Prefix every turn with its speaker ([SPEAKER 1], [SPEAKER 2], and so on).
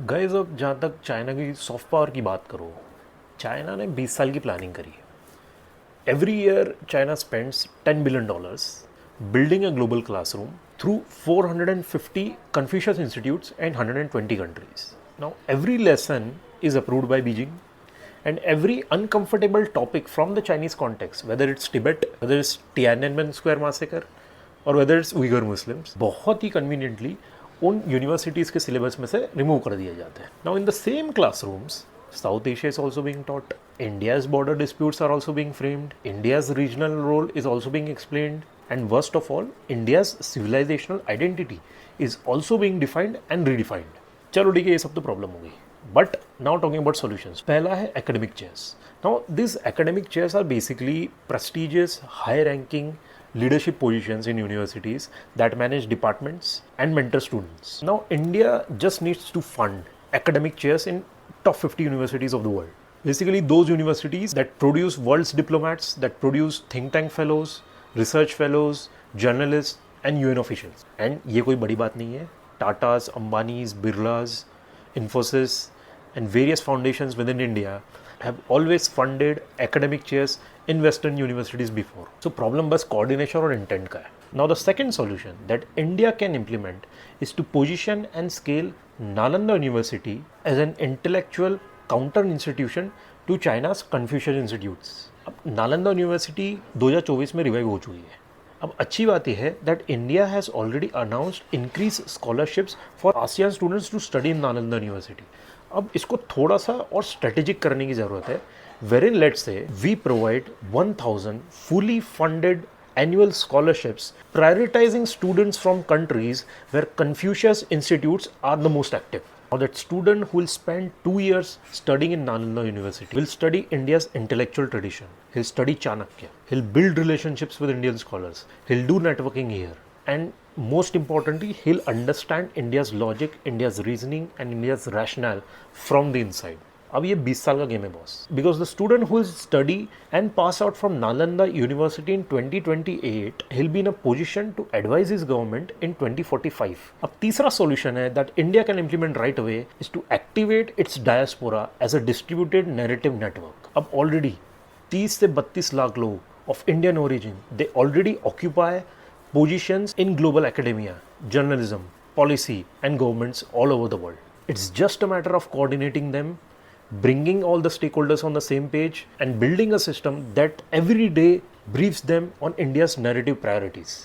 [SPEAKER 1] Guys अब जहाँ तक चाइना की सॉफ्ट पावर की बात करो, चाइना ने 20 साल की प्लानिंग करी है। Every year China spends $10 billion building a global classroom through 450 Confucius institutes and 120 countries. Now every lesson is approved by Beijing, and every uncomfortable topic from the Chinese context, whether it's Tibet, whether it's Tiananmen Square massacre और whether it's Uyghur Muslims, बहुत ही conveniently उन universities के syllabus में से remove कर दिया जाता है. Now in the same classrooms South Asia is also being taught. India's border disputes are also being framed. India's regional role is also being explained. And worst of all, India's civilizational identity is also being defined and redefined. चलो ठीक है, ये सब तो problem हो गई. But now talking about solutions. पहला है academic chairs. Now these academic chairs are basically prestigious, high-ranking leadership positions in universities that manage departments and mentor students. Now India just needs to fund academic chairs in top 50 universities of the world. Basically those universities that produce world's diplomats, that produce think tank fellows, research fellows, journalists and UN officials. And ये कोई बड़ी बात नहीं है. Tatas, Ambanis, Birlas, Infosys and various foundations within India have always funded academic chairs in Western universities before. So problem बस coordination और intent का है. Now the second solution that India can implement is to position and scale Nalanda University as an intellectual counter institution to China's Confucius Institutes. अब Nalanda university 2024 में revive हो चुकी है. अब अच्छी बात यह है that India has already announced increase scholarships for ASEAN students to study in Nalanda university. अब इसको थोड़ा सा और स्ट्रेटेजिक करने की ज़रूरत है, wherein let's say we provide 1000 fully funded annual scholarships prioritizing students from countries where Confucius institutes are the most active. Now that student who will spend 2 years studying in Nalanda University will study India's intellectual tradition. He'll study Chanakya. He'll build relationships with Indian scholars. He'll do networking here. And most importantly, he'll understand India's logic, India's reasoning and India's rationale from the inside. अब ये 20 साल का game है boss, because the student who study and pass out from Nalanda university in 2028 he'll be in a position to advise his government in 2045. अब तीसरा solution है that India can implement right away is to activate its diaspora as a distributed narrative network. अब already 30 से 32 लाख लोग of Indian origin they already occupy positions in global academia, journalism, policy and governments all over the world. It's just a matter of coordinating them, bringing all the stakeholders on the same page and building a system that every day briefs them on India's narrative priorities.